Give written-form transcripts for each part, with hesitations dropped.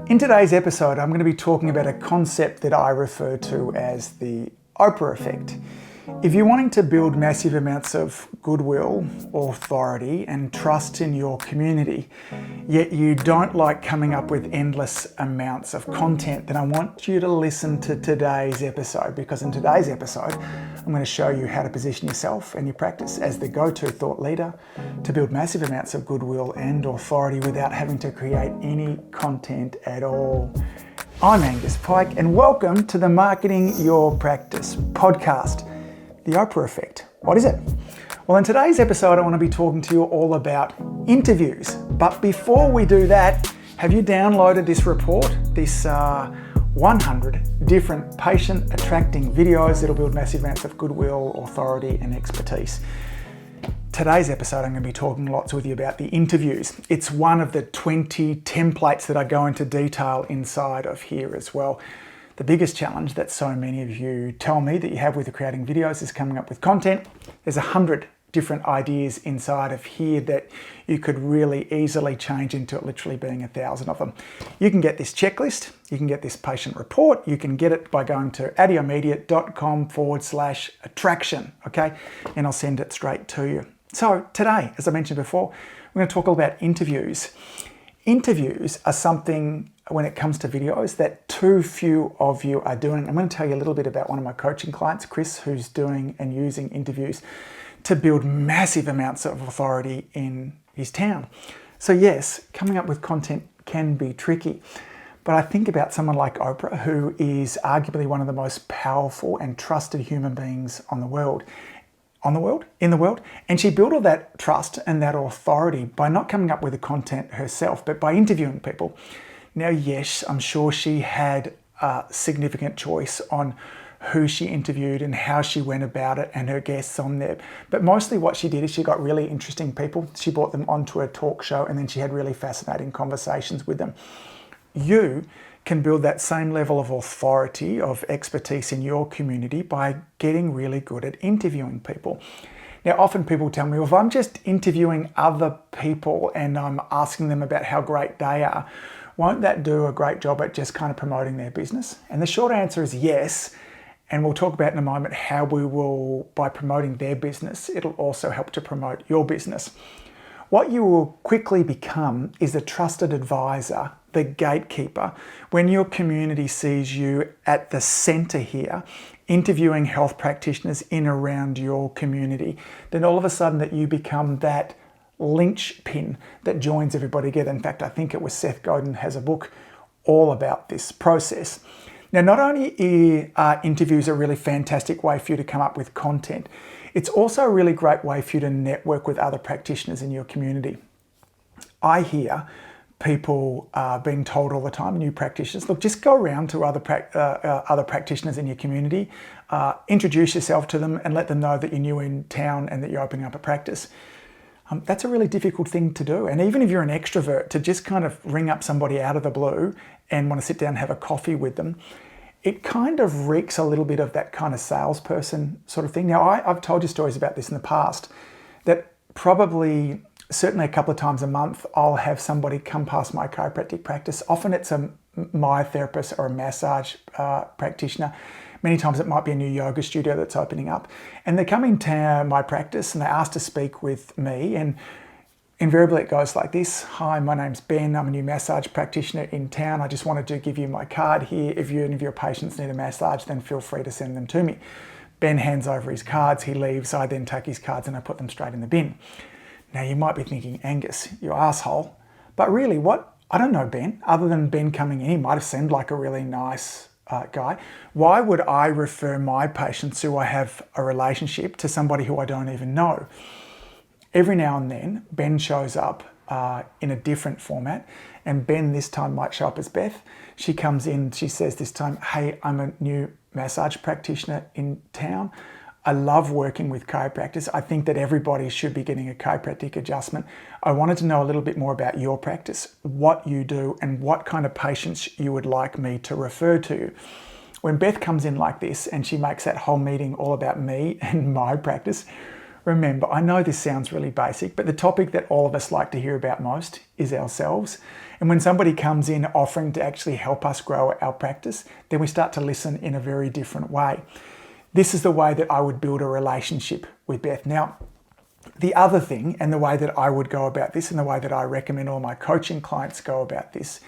In today's episode, I'm going to be talking about a concept that I refer to as the Oprah Effect. If you're wanting to build massive amounts of goodwill, authority, and trust in your community, yet you don't like coming up with endless amounts of content, then I want you to listen to today's episode, because in today's episode, I'm going to show you how to position yourself and your practice as the go-to thought leader to build massive amounts of goodwill and authority without having to create any content at all. I'm Angus Pyke, and welcome to the Marketing Your Practice podcast. The Oprah Effect. What is it? Well, in today's episode, I want to be talking to you all about interviews. But before we do that, have you downloaded this report? This 100 different patient attracting videos that'll build massive amounts of goodwill, authority, and expertise. Today's episode, I'm going to be talking lots with you about the interviews. It's one of the 20 templates that I go into detail inside of here as well. The biggest challenge that so many of you tell me that you have with creating videos is coming up with content. There's 100 different ideas inside of here that you could really easily change into it literally being 1,000 of them. You can get this checklist, you can get this patient report, you can get it by going to adiomedia.com/attraction, okay? And I'll send it straight to you. So today, as I mentioned before, we're going to talk all about interviews. Interviews are something, when it comes to videos, that too few of you are doing. I'm going to tell you a little bit about one of my coaching clients, Chris, who's doing and using interviews to build massive amounts of authority in his town. So yes, coming up with content can be tricky, but I think about someone like Oprah, who is arguably one of the most powerful and trusted human beings in the world. And she built all that trust and that authority by not coming up with the content herself, but by interviewing people. Now, yes, I'm sure she had a significant choice on who she interviewed and how she went about it and her guests on there. But mostly what she did is she got really interesting people. She brought them onto a talk show and then she had really fascinating conversations with them. You can build that same level of authority, of expertise in your community by getting really good at interviewing people. Now, often people tell me, well, if I'm just interviewing other people and I'm asking them about how great they are, won't that do a great job at just kind of promoting their business? And the short answer is yes. And we'll talk about in a moment how we will, by promoting their business, it'll also help to promote your business. What you will quickly become is a trusted advisor, the gatekeeper. When your community sees you at the center here, interviewing health practitioners in around your community, then all of a sudden that you become that linchpin that joins everybody together. In fact, I think it was Seth Godin has a book all about this process. Now, not only are interviews a really fantastic way for you to come up with content, it's also a really great way for you to network with other practitioners in your community. I hear people being told all the time, new practitioners, look, just go around to other practitioners in your community, introduce yourself to them and let them know that you're new in town and that you're opening up a practice. That's a really difficult thing to do. And even if you're an extrovert, to just kind of ring up somebody out of the blue and want to sit down and have a coffee with them, it kind of reeks a little bit of that kind of salesperson sort of thing. Now, I've told you stories about this in the past, that probably, certainly a couple of times a month, I'll have somebody come past my chiropractic practice. Often it's a myotherapist or a massage practitioner. Many times it might be a new yoga studio that's opening up. And they come into my practice and they ask to speak with me. And invariably it goes like this. Hi, my name's Ben. I'm a new massage practitioner in town. I just wanted to give you my card here. If any of your patients need a massage, then feel free to send them to me. Ben hands over his cards. He leaves. I then take his cards and I put them straight in the bin. Now you might be thinking, Angus, you asshole. But really, I don't know Ben. Other than Ben coming in, he might have seemed like a really nice guy. Why would I refer my patients who I have a relationship to somebody who I don't even know? Every now and then, Ben shows up in a different format, and Ben this time might show up as Beth. She comes in, she says this time, hey, I'm a new massage practitioner in town. I love working with chiropractors. I think that everybody should be getting a chiropractic adjustment. I wanted to know a little bit more about your practice, what you do, and what kind of patients you would like me to refer to. When Beth comes in like this and she makes that whole meeting all about me and my practice, remember, I know this sounds really basic, but the topic that all of us like to hear about most is ourselves. And when somebody comes in offering to actually help us grow our practice, then we start to listen in a very different way. This is the way that I would build a relationship with Beth. Now, the other thing, and the way that I would go about this, and the way that I recommend all my coaching clients go about this,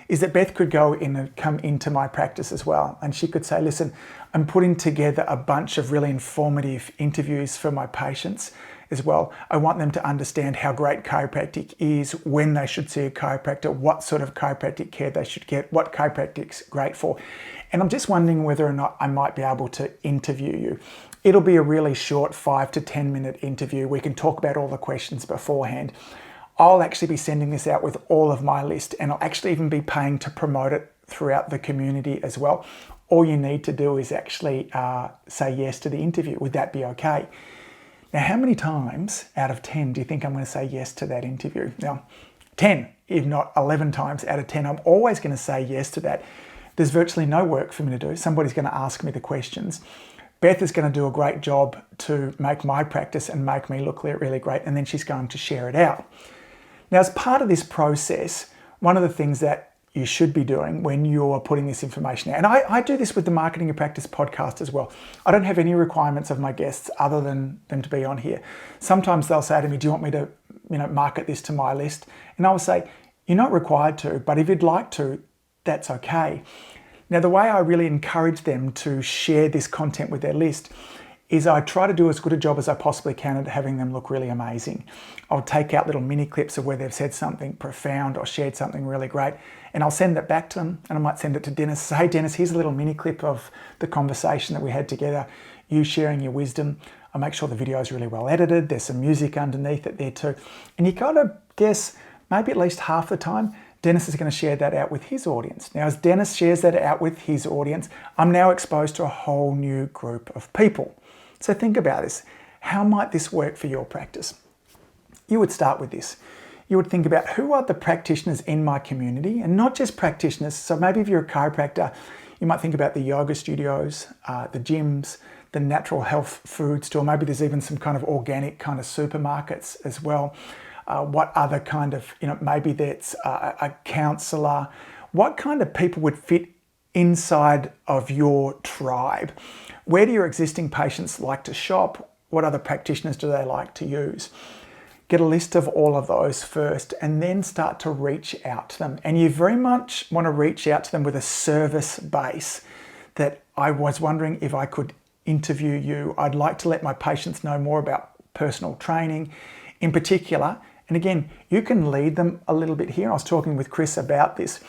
is that Beth could go in and come into my practice as well. And she could say, listen, I'm putting together a bunch of really informative interviews for my patients as well. I want them to understand how great chiropractic is, when they should see a chiropractor, what sort of chiropractic care they should get, what chiropractic's great for. And I'm just wondering whether or not I might be able to interview you. It'll be a really short 5 to 10 minute interview. We can talk about all the questions beforehand. I'll actually be sending this out with all of my list, and I'll actually even be paying to promote it throughout the community as well. All you need to do is actually say yes to the interview. Would that be okay? Now, how many times out of 10 do you think I'm going to say yes to that interview? Now, 10, if not 11 times out of 10, I'm always going to say yes to that. There's virtually no work for me to do. Somebody's going to ask me the questions. Beth is going to do a great job to make my practice and make me look really great, and then she's going to share it out. Now, as part of this process, one of the things that you should be doing when you're putting this information out, and I do this with the Marketing Your Practice podcast as well. I don't have any requirements of my guests other than them to be on here. Sometimes they'll say to me, do you want me to market this to my list? And I will say, you're not required to, but if you'd like to, that's okay. Now, the way I really encourage them to share this content with their list is I try to do as good a job as I possibly can at having them look really amazing. I'll take out little mini clips of where they've said something profound or shared something really great, and I'll send that back to them, and I might send it to Dennis. Say, hey Dennis, here's a little mini clip of the conversation that we had together, you sharing your wisdom. I make sure the video is really well edited. There's some music underneath it there too. And you kind of guess maybe at least half the time, Dennis is going to share that out with his audience. Now, as Dennis shares that out with his audience, I'm now exposed to a whole new group of people. So think about this. How might this work for your practice? You would start with this. You would think about who are the practitioners in my community, and not just practitioners. So maybe if you're a chiropractor, you might think about the yoga studios, the gyms, the natural health food store. Maybe there's even some kind of organic kind of supermarkets as well. What other kind of, maybe that's a counselor. What kind of people would fit inside of your tribe? Where do your existing patients like to shop? What other practitioners do they like to use? Get a list of all of those first, and then start to reach out to them. And you very much want to reach out to them with a service base, that I was wondering if I could interview you. I'd like to let my patients know more about personal training in particular. And again, you can lead them a little bit here. I was talking with Chris about this,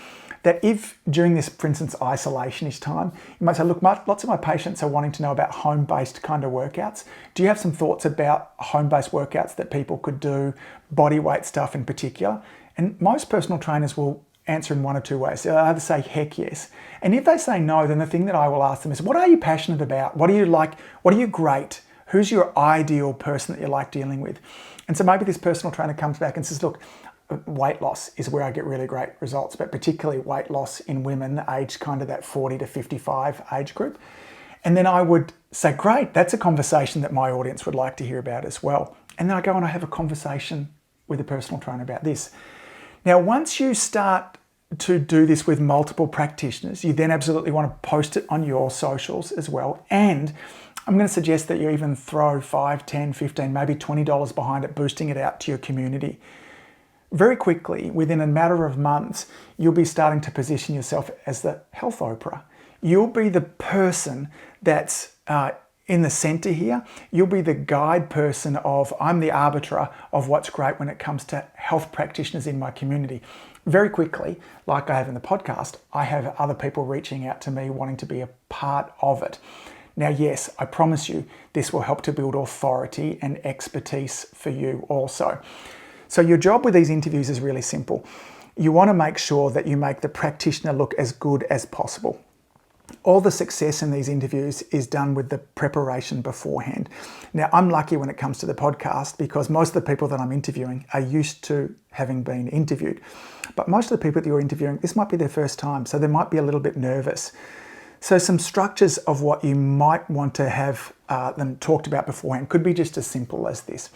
that if during this, for instance, isolationist time, you might say, look, lots of my patients are wanting to know about home-based kind of workouts. Do you have some thoughts about home-based workouts that people could do, body weight stuff in particular? And most personal trainers will answer in one or two ways. They'll either say, heck yes. And if they say no, then the thing that I will ask them is, what are you passionate about? What do you like? What are you great? Who's your ideal person that you like dealing with? And so maybe this personal trainer comes back and says, look, weight loss is where I get really great results, but particularly weight loss in women aged kind of that 40 to 55 age group. And then I would say, great, that's a conversation that my audience would like to hear about as well. And then I go and I have a conversation with a personal trainer about this. Now, once you start to do this with multiple practitioners, you then absolutely want to post it on your socials as well. And I'm going to suggest that you even throw $5, $10, $15, maybe $20 behind it, boosting it out to your community. Very quickly, within a matter of months, you'll be starting to position yourself as the health Oprah. You'll be the person that's in the center here. You'll be the guide person of, I'm the arbiter of what's great when it comes to health practitioners in my community. Very quickly, like I have in the podcast, I have other people reaching out to me wanting to be a part of it. Now, yes, I promise you, this will help to build authority and expertise for you also. So your job with these interviews is really simple. You want to make sure that you make the practitioner look as good as possible. All the success in these interviews is done with the preparation beforehand. Now, I'm lucky when it comes to the podcast because most of the people that I'm interviewing are used to having been interviewed. But most of the people that you're interviewing, this might be their first time, so they might be a little bit nervous. So some structures of what you might want to have them talked about beforehand could be just as simple as this.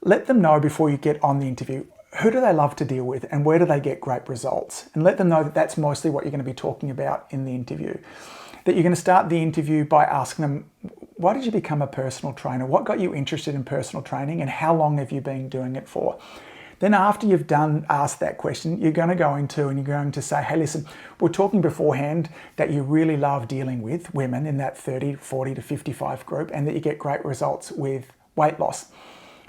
Let them know before you get on the interview who do they love to deal with and where do they get great results? And let them know that that's mostly what you're going to be talking about in the interview. That you're going to start the interview by asking them, why did you become a personal trainer? What got you interested in personal training and how long have you been doing it for? Then after you've asked that question, you're going to go into and you're going to say, hey, listen, we're talking beforehand that you really love dealing with women in that 30, 40 to 55 group and that you get great results with weight loss.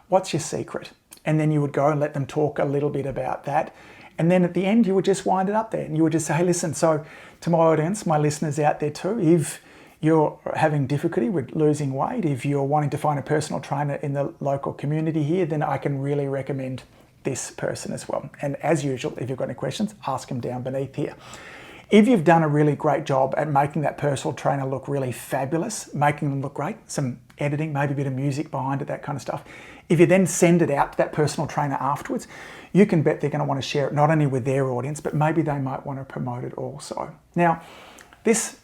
What's your secret? And then you would go and let them talk a little bit about that. And then at the end, you would just wind it up there and you would just say, hey, listen, so to my audience, my listeners out there too, if you're having difficulty with losing weight, if you're wanting to find a personal trainer in the local community here, then I can really recommend this person as well. And as usual, if you've got any questions, ask them down beneath here. If you've done a really great job at making that personal trainer look really fabulous, making them look great, some editing, maybe a bit of music behind it, that kind of stuff. If you then send it out to that personal trainer afterwards, you can bet they're going to want to share it not only with their audience, but maybe they might want to promote it also. Now, this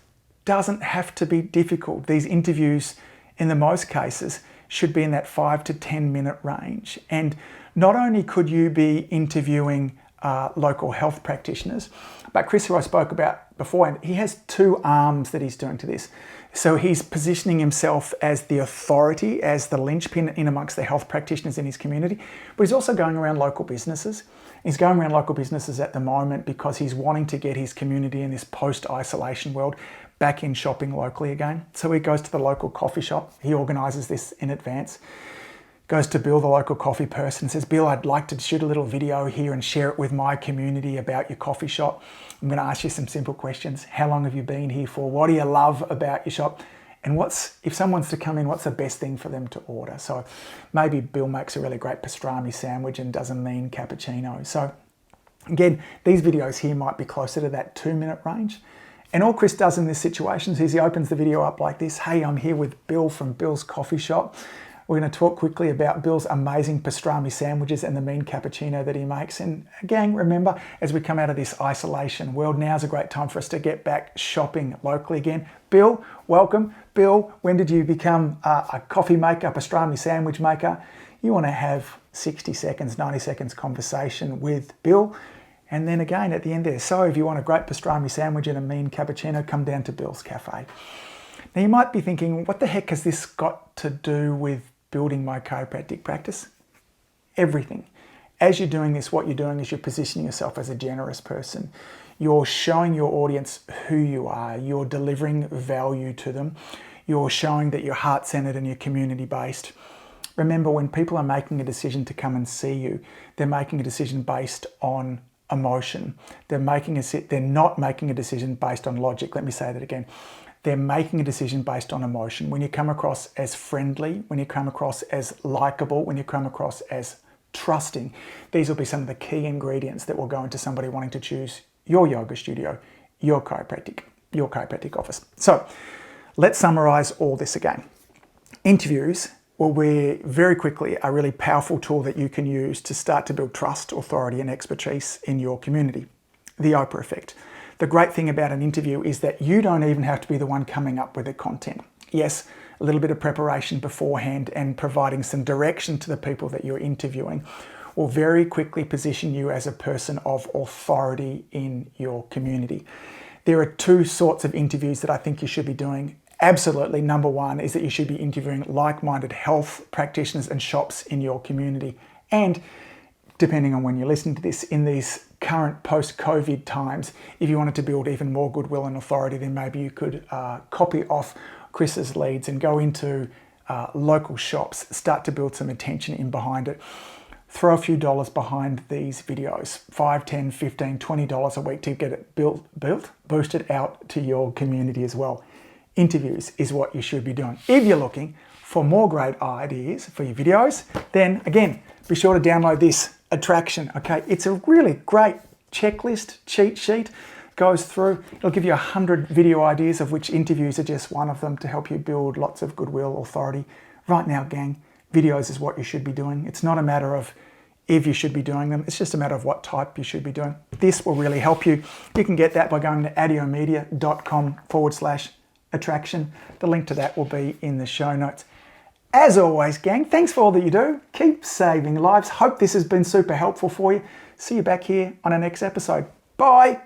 doesn't have to be difficult. These interviews, in the most cases, should be in that 5 to 10 minute range. And not only could you be interviewing local health practitioners, but Chris, who I spoke about before, he has two arms that he's doing to this. So he's positioning himself as the authority, as the linchpin in amongst the health practitioners in his community, but he's also going around local businesses. He's going around local businesses at the moment because he's wanting to get his community in this post-isolation world back in shopping locally again. So he goes to the local coffee shop. He organises this in advance. Goes to Bill, the local coffee person, says, Bill, I'd like to shoot a little video here and share it with my community about your coffee shop. I'm going to ask you some simple questions. How long have you been here for? What do you love about your shop? And if someone's to come in, what's the best thing for them to order? So maybe Bill makes a really great pastrami sandwich and does a mean cappuccino. So again, these videos here might be closer to that 2 minute range. And all Chris does in this situation is he opens the video up like this. Hey, I'm here with Bill from Bill's coffee shop. We're going to talk quickly about Bill's amazing pastrami sandwiches and the mean cappuccino that he makes. And again, remember, as we come out of this isolation world, now's a great time for us to get back shopping locally again. Bill, welcome. Bill, when did you become a coffee maker, pastrami sandwich maker? You want to have 60 seconds, 90 seconds conversation with Bill. And then again, at the end there, so if you want a great pastrami sandwich and a mean cappuccino, come down to Bill's Cafe. Now you might be thinking, what the heck has this got to do with building my chiropractic practice? Everything. As you're doing this, what you're doing is you're positioning yourself as a generous person. You're showing your audience who you are. You're delivering value to them. You're showing that you're heart-centered and you're community-based. Remember, when people are making a decision to come and see you, they're making a decision based on emotion. They're not making a decision based on logic. Let me say that again. They're making a decision based on emotion. When you come across as friendly, when you come across as likable, when you come across as trusting, these will be some of the key ingredients that will go into somebody wanting to choose your yoga studio, your chiropractic office. So let's summarize all this again. Interviews will be very quickly a really powerful tool that you can use to start to build trust, authority, and expertise in your community. The Oprah Effect. The great thing about an interview is that you don't even have to be the one coming up with the content. Yes, a little bit of preparation beforehand and providing some direction to the people that you're interviewing will very quickly position you as a person of authority in your community. There are two sorts of interviews that I think you should be doing. Absolutely, number one is that you should be interviewing like-minded health practitioners and shops in your community. And depending on when you listen to this, in these current post-COVID times, if you wanted to build even more goodwill and authority, then maybe you could copy off Chris's leads and go into local shops, start to build some attention in behind it. Throw a few dollars behind these videos, $5, $10, $15, $20 a week to get it boosted out to your community as well. Interviews is what you should be doing. If you're looking for more great ideas for your videos, then again, be sure to download this Attraction. Okay, it's a really great checklist, cheat sheet. Goes through, it'll give you 100 video ideas, of which interviews are just one of them, to help you build lots of goodwill, authority. Right now, gang, videos is what you should be doing. It's not a matter of if you should be doing them, it's just a matter of what type you should be doing. This will really help you. You can get that by going to audiomedia.com/attraction. The link to that will be in the show notes. As always, gang, thanks for all that you do. Keep saving lives. Hope this has been super helpful for you. See you back here on our next episode. Bye.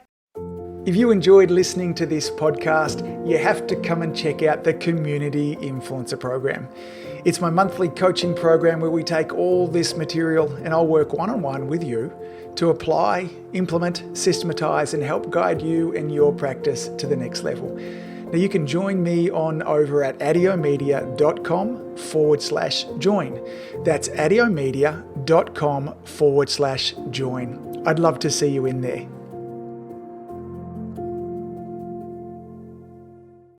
If you enjoyed listening to this podcast, you have to come and check out the Community Influencer Program. It's my monthly coaching program where we take all this material and I'll work one-on-one with you to apply, implement, systematize, and help guide you and your practice to the next level. Now you can join me over at adiomedia.com/join. That's adiomedia.com/join. I'd love to see you in there.